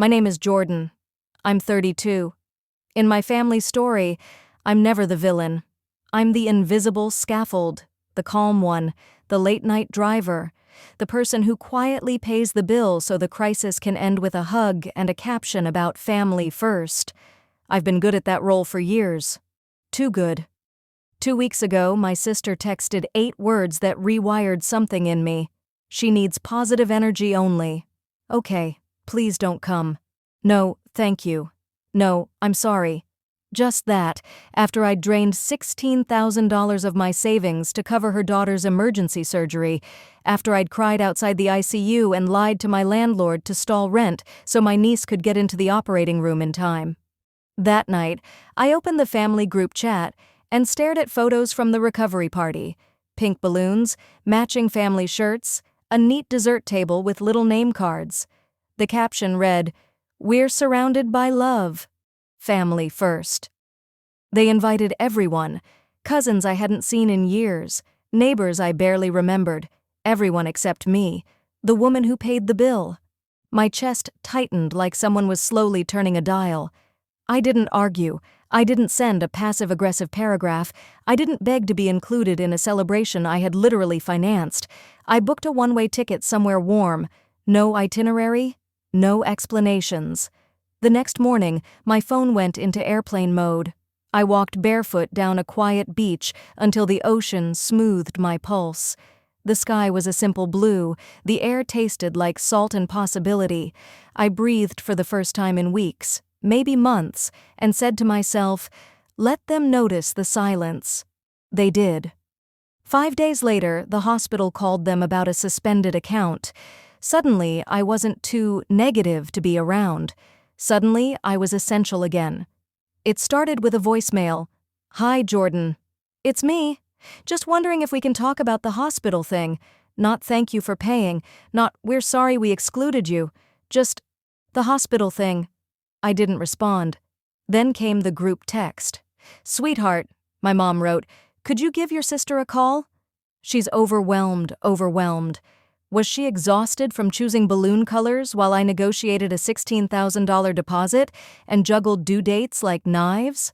My name is Jordan. I'm 32. In my family story, I'm never the villain. I'm the invisible scaffold, the calm one, the late-night driver, the person who quietly pays the bill so the crisis can end with a hug and a caption about family first. I've been good at that role for years. Too good. 2 weeks ago, my sister texted 8 words that rewired something in me. She needs positive energy only. Okay, please don't come. No, thank you. No, I'm sorry. Just that, after I'd drained $16,000 of my savings to cover her daughter's emergency surgery, after I'd cried outside the ICU and lied to my landlord to stall rent so my niece could get into the operating room in time. That night, I opened the family group chat and stared at photos from the recovery party. Pink balloons, matching family shirts, a neat dessert table with little name cards. The caption read, "We're surrounded by love. Family first." They invited everyone, cousins I hadn't seen in years, neighbors I barely remembered, everyone except me, the woman who paid the bill. My chest tightened like someone was slowly turning a dial. I didn't argue. I didn't send a passive-aggressive paragraph. I didn't beg to be included in a celebration I had literally financed. I booked a one-way ticket somewhere warm. No itinerary, no explanations. The next morning, my phone went into airplane mode. I walked barefoot down a quiet beach until the ocean smoothed my pulse. The sky was a simple blue. The air tasted like salt and possibility. I breathed for the first time in weeks, maybe months, and said to myself, let them notice the silence. They did. 5 days later, the hospital called them about a suspended account. Suddenly, I wasn't too negative to be around. Suddenly, I was essential again. It started with a voicemail. "Hi, Jordan. It's me. Just wondering if we can talk about the hospital thing. Not thank you for paying, not we're sorry we excluded you. Just the hospital thing." I didn't respond. Then came the group text. "Sweetheart," my mom wrote, "could you give your sister a call? She's overwhelmed. Was she exhausted from choosing balloon colors while I negotiated a $16,000 deposit and juggled due dates like knives?"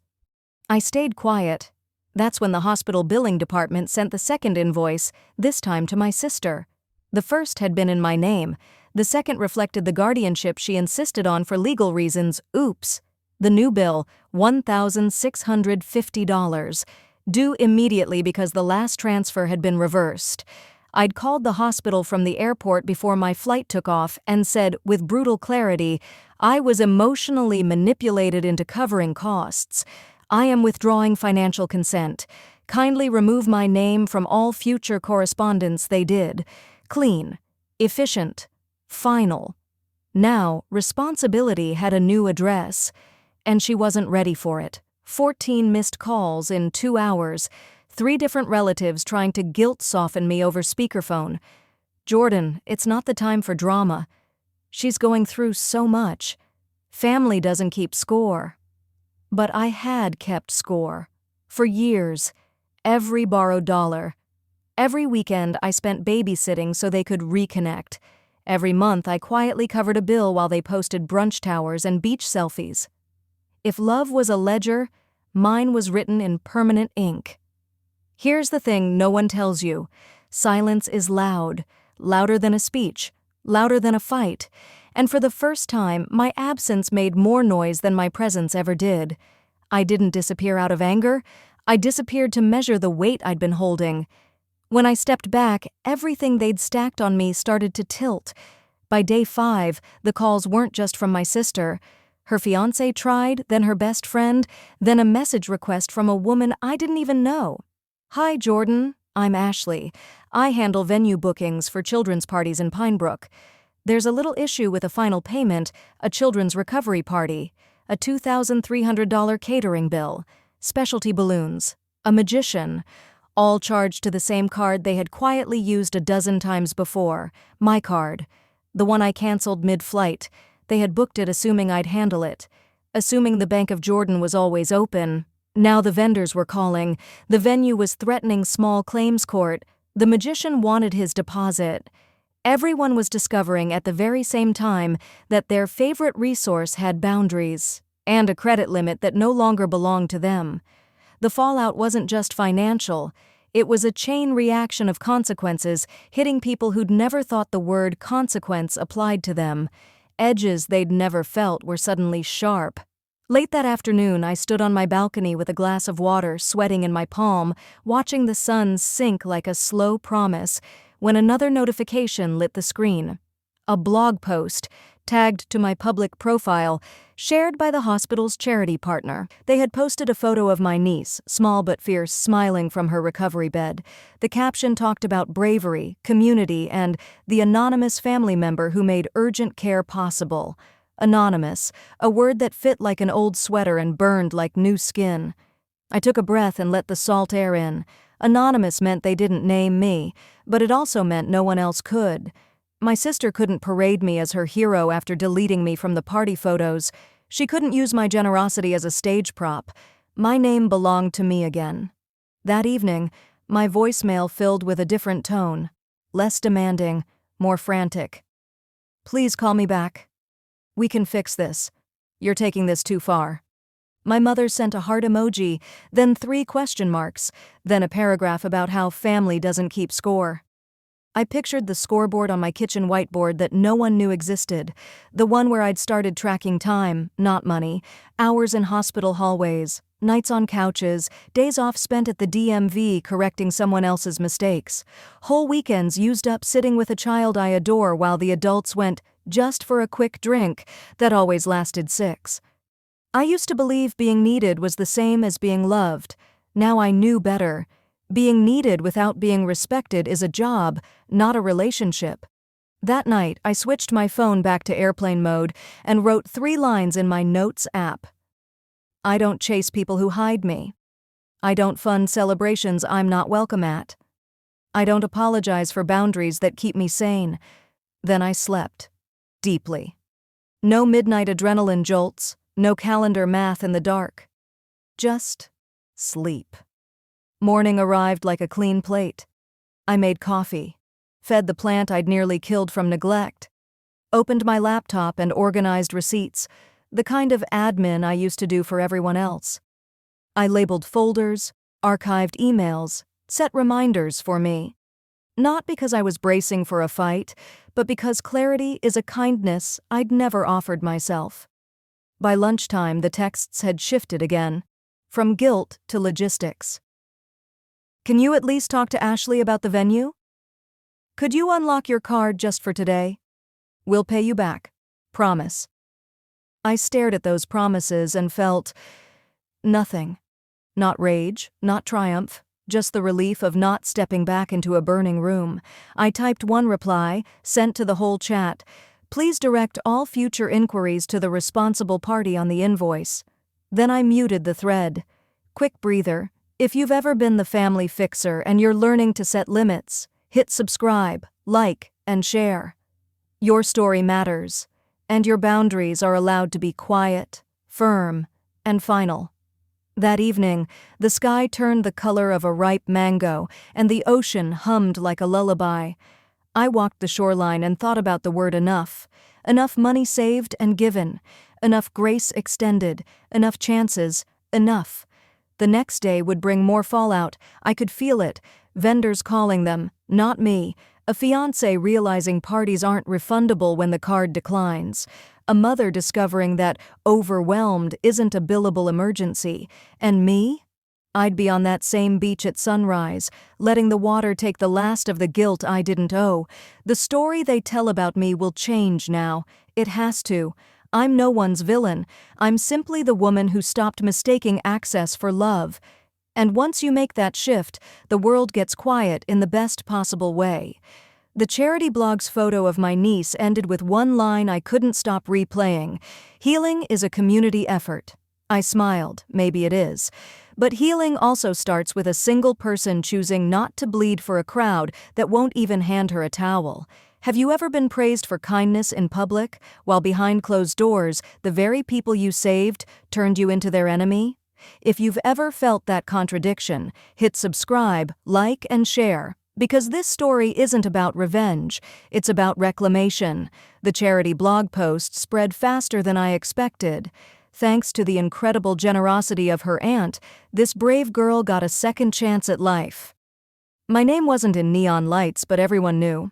I stayed quiet. That's when the hospital billing department sent the second invoice, this time to my sister. The first had been in my name. The second reflected the guardianship she insisted on for legal reasons. Oops. The new bill, $1,650, due immediately because the last transfer had been reversed. I'd called the hospital from the airport before my flight took off and said, with brutal clarity, I was emotionally manipulated into covering costs. I am withdrawing financial consent. Kindly remove my name from all future correspondence. They did. Clean. Efficient. Final. Now, responsibility had a new address, and she wasn't ready for it. 14 missed calls in 2 hours. 3 different relatives trying to guilt soften me over speakerphone. "Jordan, it's not the time for drama. She's going through so much. Family doesn't keep score." But I had kept score. For years. Every borrowed dollar. Every weekend I spent babysitting so they could reconnect. Every month I quietly covered a bill while they posted brunch towers and beach selfies. If love was a ledger, mine was written in permanent ink. Here's the thing no one tells you. Silence is loud, louder than a speech, louder than a fight. And for the first time, my absence made more noise than my presence ever did. I didn't disappear out of anger. I disappeared to measure the weight I'd been holding. When I stepped back, everything they'd stacked on me started to tilt. By day 5, the calls weren't just from my sister. Her fiancé tried, then her best friend, then a message request from a woman I didn't even know. "Hi, Jordan. I'm Ashley. I handle venue bookings for children's parties in Pinebrook. There's a little issue with a final payment, a children's recovery party, a $2,300 catering bill, specialty balloons, a magician, all charged to the same card they had quietly used a dozen times before, my card, the one I canceled mid-flight. They had booked it assuming I'd handle it, assuming the Bank of Jordan was always open. Now the vendors were calling. The venue was threatening small claims court. The magician wanted his deposit. Everyone was discovering at the very same time that their favorite resource had boundaries and a credit limit that no longer belonged to them. The fallout wasn't just financial, it was a chain reaction of consequences hitting people who'd never thought the word consequence applied to them. Edges they'd never felt were suddenly sharp. Late that afternoon, I stood on my balcony with a glass of water sweating in my palm, watching the sun sink like a slow promise, when another notification lit the screen. A blog post, tagged to my public profile, shared by the hospital's charity partner. They had posted a photo of my niece, small but fierce, smiling from her recovery bed. The caption talked about bravery, community, and the anonymous family member who made urgent care possible. Anonymous, a word that fit like an old sweater and burned like new skin. I took a breath and let the salt air in. Anonymous meant they didn't name me, but it also meant no one else could. My sister couldn't parade me as her hero after deleting me from the party photos. She couldn't use my generosity as a stage prop. My name belonged to me again. That evening, my voicemail filled with a different tone. Less demanding, more frantic. "Please call me back. We can fix this. You're taking this too far." My mother sent a heart emoji, then 3 question marks, then a paragraph about how family doesn't keep score. I pictured the scoreboard on my kitchen whiteboard that no one knew existed, the one where I'd started tracking time, not money, hours in hospital hallways, nights on couches, days off spent at the DMV correcting someone else's mistakes, whole weekends used up sitting with a child I adore while the adults went just for a quick drink that always lasted 6. I used to believe being needed was the same as being loved. Now I knew better. Being needed without being respected is a job, not a relationship. That night, I switched my phone back to airplane mode and wrote 3 lines in my Notes app. I don't chase people who hide me. I don't fund celebrations I'm not welcome at. I don't apologize for boundaries that keep me sane. Then I slept. Deeply. No midnight adrenaline jolts, no calendar math in the dark. Just sleep. Morning arrived like a clean plate. I made coffee, fed the plant I'd nearly killed from neglect, opened my laptop and organized receipts, the kind of admin I used to do for everyone else. I labeled folders, archived emails, set reminders for me. Not because I was bracing for a fight, but because clarity is a kindness I'd never offered myself. By lunchtime, the texts had shifted again, from guilt to logistics. "Can you at least talk to Ashley about the venue? Could you unlock your card just for today? We'll pay you back. Promise." I stared at those promises and felt nothing. Not rage, not triumph, just the relief of not stepping back into a burning room. I typed one reply, sent to the whole chat. "Please direct all future inquiries to the responsible party on the invoice." Then I muted the thread. Quick breather. If you've ever been the family fixer and you're learning to set limits, hit subscribe, like, and share. Your story matters, and your boundaries are allowed to be quiet, firm, and final. That evening, the sky turned the color of a ripe mango, and the ocean hummed like a lullaby. I walked the shoreline and thought about the word enough. Enough money saved and given. Enough grace extended. Enough chances. Enough. The next day would bring more fallout. I could feel it. Vendors calling them, not me. A fiancé realizing parties aren't refundable when the card declines. A mother discovering that overwhelmed isn't a billable emergency. And me? I'd be on that same beach at sunrise, letting the water take the last of the guilt I didn't owe. The story they tell about me will change now. It has to. I'm no one's villain. I'm simply the woman who stopped mistaking access for love. And once you make that shift, the world gets quiet in the best possible way. The charity blog's photo of my niece ended with one line I couldn't stop replaying. "Healing is a community effort." I smiled. Maybe it is. But healing also starts with a single person choosing not to bleed for a crowd that won't even hand her a towel. Have you ever been praised for kindness in public, while behind closed doors, the very people you saved turned you into their enemy? If you've ever felt that contradiction, hit subscribe, like, and share. Because this story isn't about revenge, it's about reclamation. The charity blog post spread faster than I expected. Thanks to the incredible generosity of her aunt, this brave girl got a second chance at life. My name wasn't in neon lights, but everyone knew.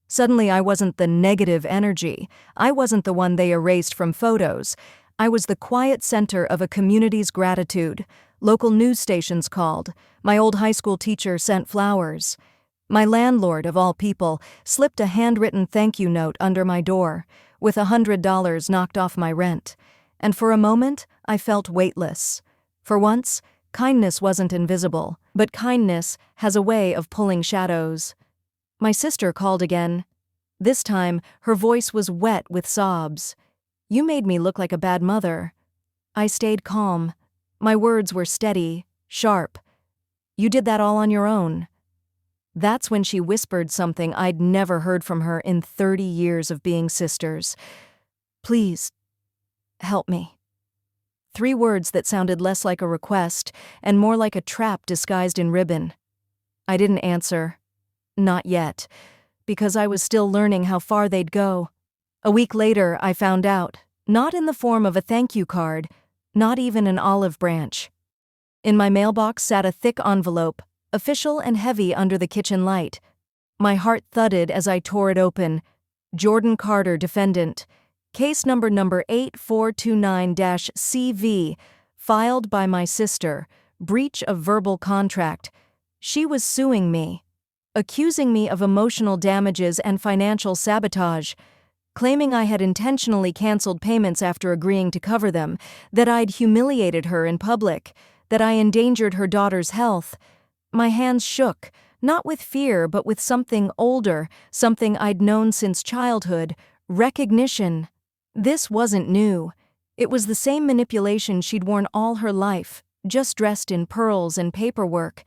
Suddenly I wasn't the negative energy. I wasn't the one they erased from photos. I was the quiet center of a community's gratitude. Local news stations called. My old high school teacher sent flowers. My landlord, of all people, slipped a handwritten thank you note under my door, with $100 knocked off my rent. And for a moment, I felt weightless. For once, kindness wasn't invisible, but kindness has a way of pulling shadows. My sister called again. This time, her voice was wet with sobs. "You made me look like a bad mother." I stayed calm. My words were steady, sharp. "You did that all on your own." That's when she whispered something I'd never heard from her in 30 years of being sisters. "Please, help me." 3 words that sounded less like a request and more like a trap disguised in ribbon. I didn't answer. Not yet, because I was still learning how far they'd go. A week later, I found out, not in the form of a thank you card, not even an olive branch. In my mailbox sat a thick envelope, official and heavy under the kitchen light. My heart thudded as I tore it open. Jordan Carter, defendant. Case number 8429-CV, filed by my sister, breach of verbal contract. She was suing me, accusing me of emotional damages and financial sabotage, claiming I had intentionally canceled payments after agreeing to cover them, that I'd humiliated her in public, that I endangered her daughter's health. My hands shook, not with fear but with something older, something I'd known since childhood, recognition. This wasn't new. It was the same manipulation she'd worn all her life, just dressed in pearls and paperwork.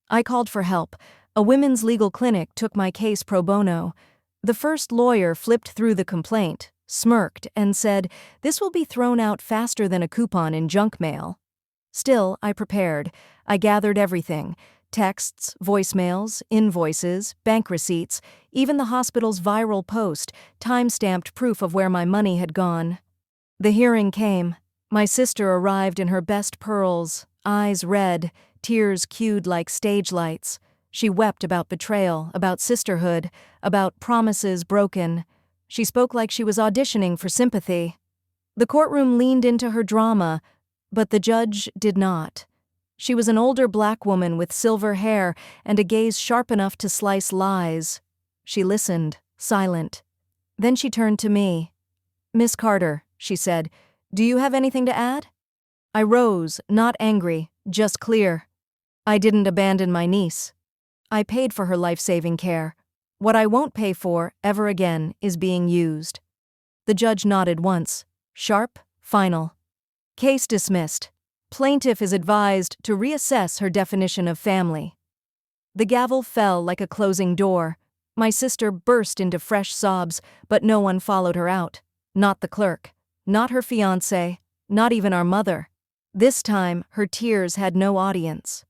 I called for help. A women's legal clinic took my case pro bono. The first lawyer flipped through the complaint, smirked, and said, "This will be thrown out faster than a coupon in junk mail." Still, I prepared. I gathered everything: texts, voicemails, invoices, bank receipts, even the hospital's viral post, time-stamped proof of where my money had gone. The hearing came. My sister arrived in her best pearls, eyes red, tears cued like stage lights. She wept about betrayal, about sisterhood, about promises broken. She spoke like she was auditioning for sympathy. The courtroom leaned into her drama, but the judge did not. She was an older black woman with silver hair and a gaze sharp enough to slice lies. She listened, silent. Then she turned to me. "Miss Carter," she said, "do you have anything to add?" I rose, not angry, just clear. I didn't abandon my niece. I paid for her life-saving care. What I won't pay for, ever again, is being used. The judge nodded once. Sharp, final. Case dismissed. Plaintiff is advised to reassess her definition of family. The gavel fell like a closing door. My sister burst into fresh sobs, but no one followed her out. Not the clerk. Not her fiancé. Not even our mother. This time, her tears had no audience.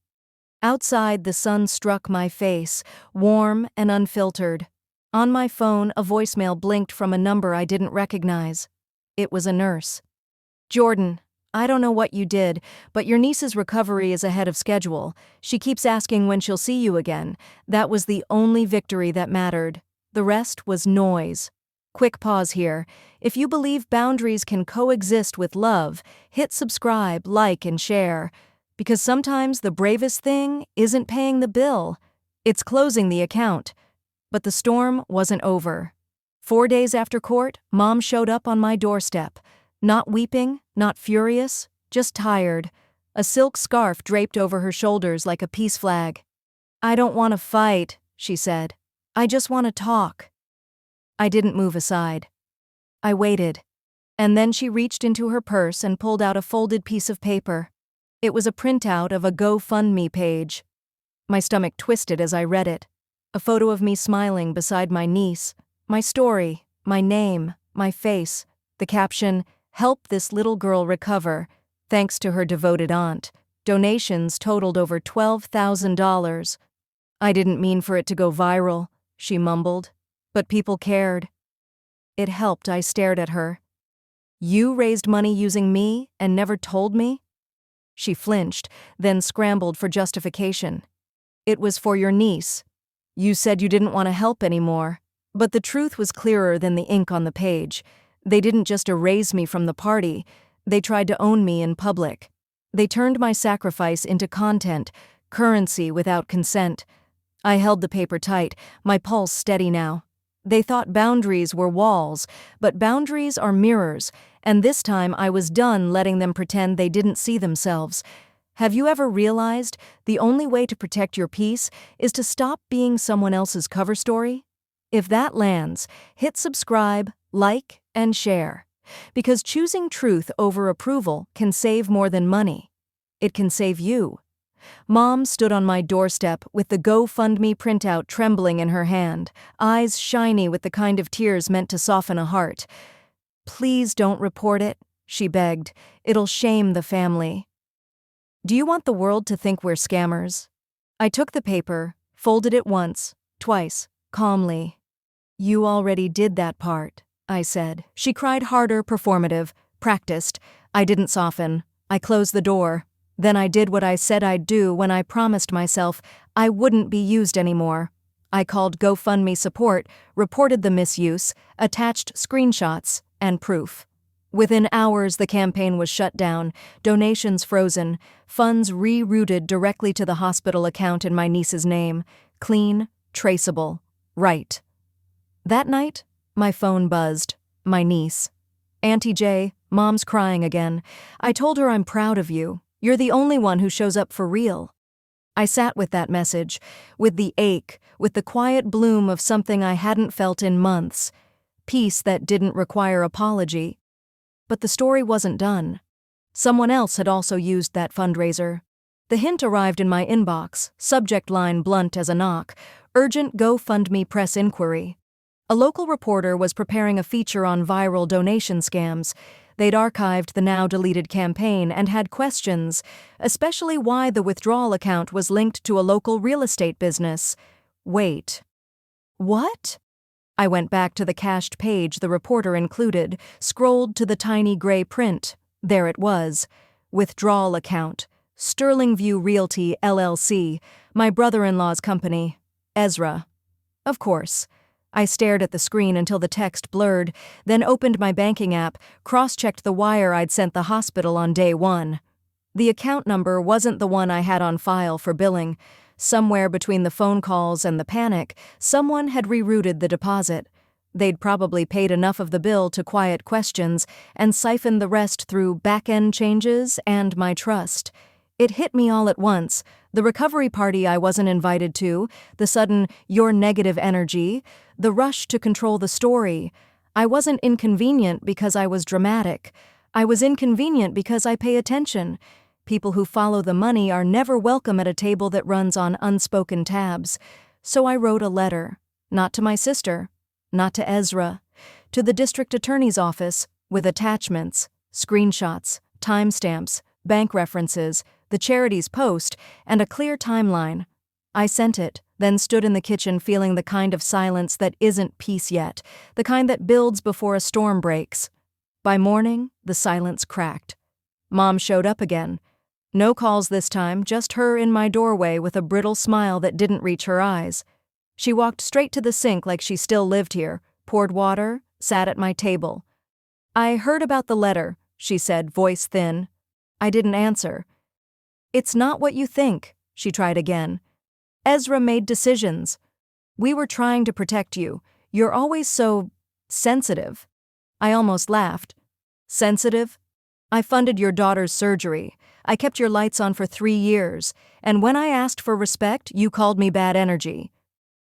Outside, the sun struck my face, warm and unfiltered. On my phone, a voicemail blinked from a number I didn't recognize. It was a nurse. "Jordan, I don't know what you did, but your niece's recovery is ahead of schedule. She keeps asking when she'll see you again. That was the only victory that mattered. The rest was noise." Quick pause here. If you believe boundaries can coexist with love, hit subscribe, like, and share. Because sometimes the bravest thing isn't paying the bill, it's closing the account. But the storm wasn't over. 4 days after court, Mom showed up on my doorstep. Not weeping, not furious, just tired. A silk scarf draped over her shoulders like a peace flag. "I don't want to fight," she said. "I just want to talk." I didn't move aside. I waited. And then she reached into her purse and pulled out a folded piece of paper. It was a printout of a GoFundMe page. My stomach twisted as I read it. A photo of me smiling beside my niece, my story, my name, my face, the caption, "Help this little girl recover, thanks to her devoted aunt." Donations totaled over $12,000. "I didn't mean for it to go viral," she mumbled. "But people cared." It helped. I stared at her. "You raised money using me and never told me?" She flinched, then scrambled for justification. "It was for your niece. You said you didn't want to help anymore." But the truth was clearer than the ink on the page. They didn't just erase me from the party, they tried to own me in public. They turned my sacrifice into content, currency without consent. I held the paper tight, my pulse steady now. They thought boundaries were walls, but boundaries are mirrors, and this time I was done letting them pretend they didn't see themselves. Have you ever realized the only way to protect your peace is to stop being someone else's cover story? If that lands, hit subscribe, like, and share. Because choosing truth over approval can save more than money. It can save you. Mom stood on my doorstep with the GoFundMe printout trembling in her hand, eyes shiny with the kind of tears meant to soften a heart. "Please don't report it," she begged. "It'll shame the family." "Do you want the world to think we're scammers?" I took the paper, folded it once, twice, calmly. "You already did that part," I said. She cried harder, performative, practiced. I didn't soften. I closed the door. Then I did what I said I'd do when I promised myself I wouldn't be used anymore. I called GoFundMe support, reported the misuse, attached screenshots, and proof. Within hours, the campaign was shut down, donations frozen, funds rerouted directly to the hospital account in my niece's name. Clean, traceable, right. That night, my phone buzzed. My niece. "Auntie J, Mom's crying again. I told her I'm proud of you. You're the only one who shows up for real." I sat with that message, with the ache, with the quiet bloom of something I hadn't felt in months. Peace that didn't require apology. But the story wasn't done. Someone else had also used that fundraiser. The hint arrived in my inbox, subject line blunt as a knock, "Urgent GoFundMe press inquiry." A local reporter was preparing a feature on viral donation scams. They'd archived the now-deleted campaign and had questions, especially why the withdrawal account was linked to a local real estate business. Wait. What? I went back to the cached page the reporter included, scrolled to the tiny gray print. There it was. Withdrawal account. Sterling View Realty, LLC, my brother-in-law's company. Ezra. Of course. I stared at the screen until the text blurred, then opened my banking app, cross-checked the wire I'd sent the hospital on day one. The account number wasn't the one I had on file for billing. Somewhere between the phone calls and the panic, someone had rerouted the deposit. They'd probably paid enough of the bill to quiet questions and siphoned the rest through back-end changes and my trust. It hit me all at once. The recovery party I wasn't invited to, the sudden "your negative energy," the rush to control the story. I wasn't inconvenient because I was dramatic. I was inconvenient because I pay attention. People who follow the money are never welcome at a table that runs on unspoken tabs. So I wrote a letter. Not to my sister. Not to Ezra. To the district attorney's office, with attachments, screenshots, timestamps, bank references, the charity's post, and a clear timeline. I sent it, then stood in the kitchen feeling the kind of silence that isn't peace yet, the kind that builds before a storm breaks. By morning, the silence cracked. Mom showed up again. No calls this time, just her in my doorway with a brittle smile that didn't reach her eyes. She walked straight to the sink like she still lived here, poured water, sat at my table. "I heard about the letter," she said, voice thin. I didn't answer. "It's not what you think," she tried again. "Ezra made decisions. We were trying to protect you. You're always so sensitive." I almost laughed. "Sensitive? I funded your daughter's surgery. I kept your lights on for 3 years, and when I asked for respect, you called me bad energy."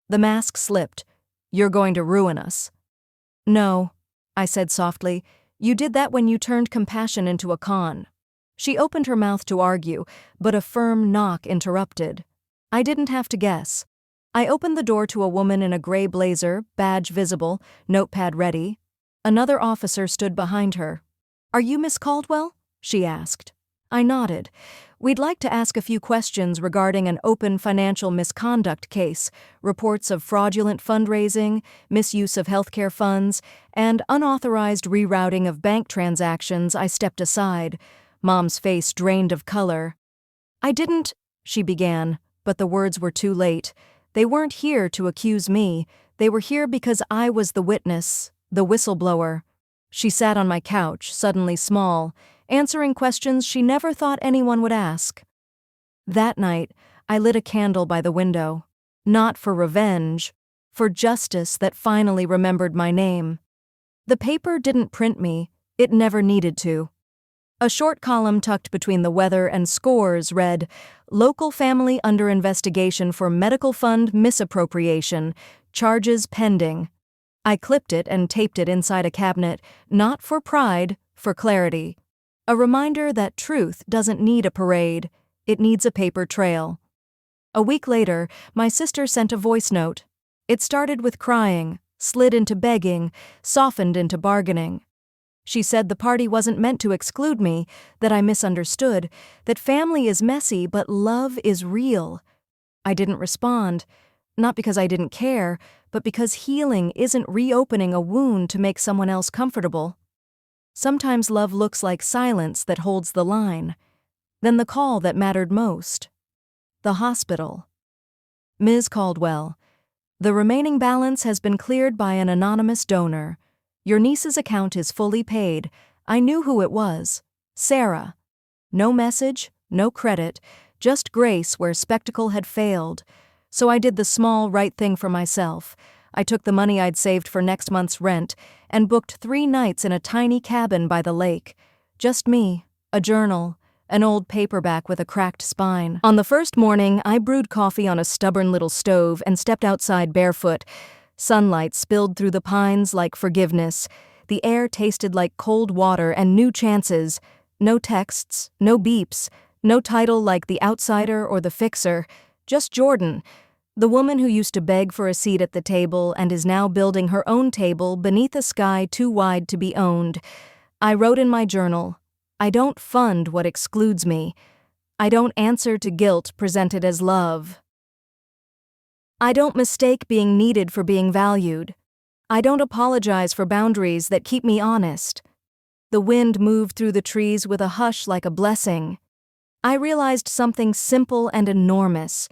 The mask slipped. "You're going to ruin us." "No," I said softly. "You did that when you turned compassion into a con." She opened her mouth to argue, but a firm knock interrupted. I didn't have to guess. I opened the door to a woman in a gray blazer, badge visible, notepad ready. Another officer stood behind her. "Are you Miss Caldwell?" she asked. I nodded. We'd like to ask a few questions regarding an open financial misconduct case, reports of fraudulent fundraising, misuse of healthcare funds, and unauthorized rerouting of bank transactions. I stepped aside. Mom's face drained of color. I didn't, she began, but the words were too late. They weren't here to accuse me. They were here because I was the witness, the whistleblower. She sat on my couch, suddenly small, answering questions she never thought anyone would ask. That night, I lit a candle by the window. Not for revenge, for justice that finally remembered my name. The paper didn't print me. It never needed to. A short column tucked between the weather and scores read, "Local family under investigation for medical fund misappropriation. Charges pending." I clipped it and taped it inside a cabinet, not for pride, for clarity. A reminder that truth doesn't need a parade, it needs a paper trail. A week later, my sister sent a voice note. It started with crying, slid into begging, softened into bargaining. She said the party wasn't meant to exclude me, that I misunderstood, that family is messy but love is real. I didn't respond, not because I didn't care, but because healing isn't reopening a wound to make someone else comfortable. Sometimes love looks like silence that holds the line. Then the call that mattered most. The hospital. Ms. Caldwell, the remaining balance has been cleared by an anonymous donor. Your niece's account is fully paid. I knew who it was. Sarah. No message, no credit, just grace where spectacle had failed. So I did the small right thing for myself. I took the money I'd saved for next month's rent and booked 3 nights in a tiny cabin by the lake. Just me, a journal, an old paperback with a cracked spine. On the first morning, I brewed coffee on a stubborn little stove and stepped outside barefoot. Sunlight spilled through the pines like forgiveness. The air tasted like cold water and new chances. No texts, no beeps, no title like The Outsider or The Fixer. Just Jordan, the woman who used to beg for a seat at the table and is now building her own table beneath a sky too wide to be owned. I wrote in my journal, I don't fund what excludes me. I don't answer to guilt presented as love. I don't mistake being needed for being valued. I don't apologize for boundaries that keep me honest. The wind moved through the trees with a hush like a blessing. I realized something simple and enormous.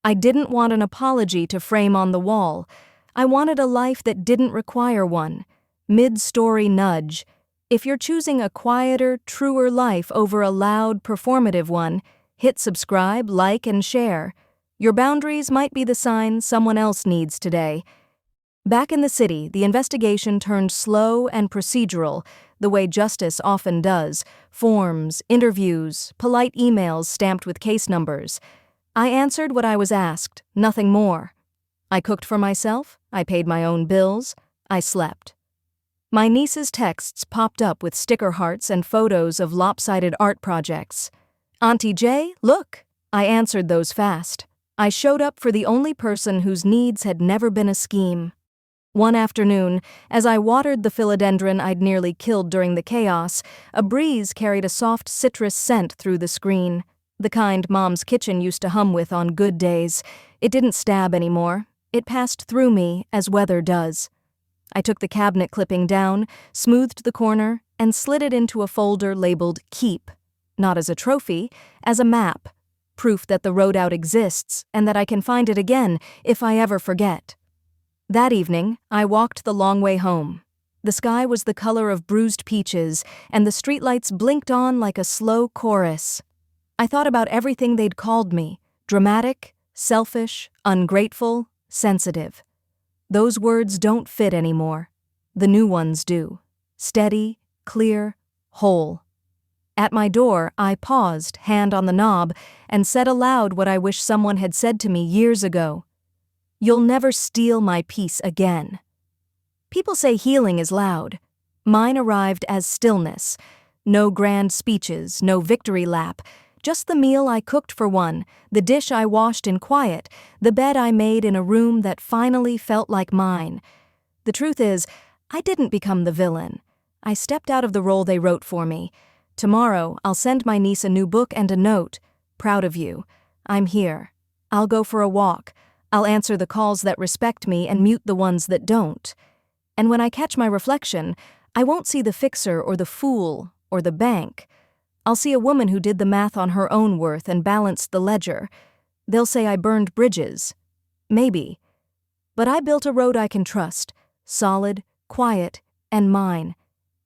I didn't want an apology to frame on the wall. I wanted a life that didn't require one. Mid-story nudge. If you're choosing a quieter, truer life over a loud, performative one, hit subscribe, like, and share. Your boundaries might be the sign someone else needs today. Back in the city, the investigation turned slow and procedural, the way justice often does. Forms, interviews, polite emails stamped with case numbers. I answered what I was asked, nothing more. I cooked for myself, I paid my own bills, I slept. My niece's texts popped up with sticker hearts and photos of lopsided art projects. Auntie Jay, look! I answered those fast. I showed up for the only person whose needs had never been a scheme. One afternoon, as I watered the philodendron I'd nearly killed during the chaos, a breeze carried a soft citrus scent through the screen. The kind Mom's kitchen used to hum with on good days. It didn't stab anymore. It passed through me, as weather does. I took the cabinet clipping down, smoothed the corner, and slid it into a folder labeled Keep. Not as a trophy, as a map. Proof that the road out exists, and that I can find it again if I ever forget. That evening, I walked the long way home. The sky was the color of bruised peaches, and the streetlights blinked on like a slow chorus. I thought about everything they'd called me: dramatic, selfish, ungrateful, sensitive. Those words don't fit anymore. The new ones do. Steady, clear, whole. At my door, I paused, hand on the knob, and said aloud what I wish someone had said to me years ago. You'll never steal my peace again. People say healing is loud. Mine arrived as stillness. No grand speeches, no victory lap. Just the meal I cooked for one, the dish I washed in quiet, the bed I made in a room that finally felt like mine. The truth is, I didn't become the villain. I stepped out of the role they wrote for me. Tomorrow, I'll send my niece a new book and a note. Proud of you. I'm here. I'll go for a walk. I'll answer the calls that respect me and mute the ones that don't. And when I catch my reflection, I won't see the fixer or the fool or the bank. I'll see a woman who did the math on her own worth and balanced the ledger. They'll say I burned bridges. Maybe. But I built a road I can trust, solid, quiet, and mine.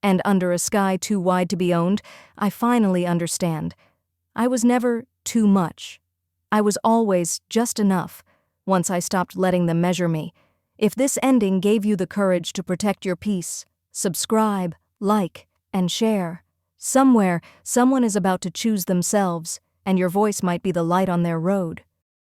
And under a sky too wide to be owned, I finally understand. I was never too much. I was always just enough, once I stopped letting them measure me. If this ending gave you the courage to protect your peace, subscribe, like, and share. Somewhere, someone is about to choose themselves, and your voice might be the light on their road.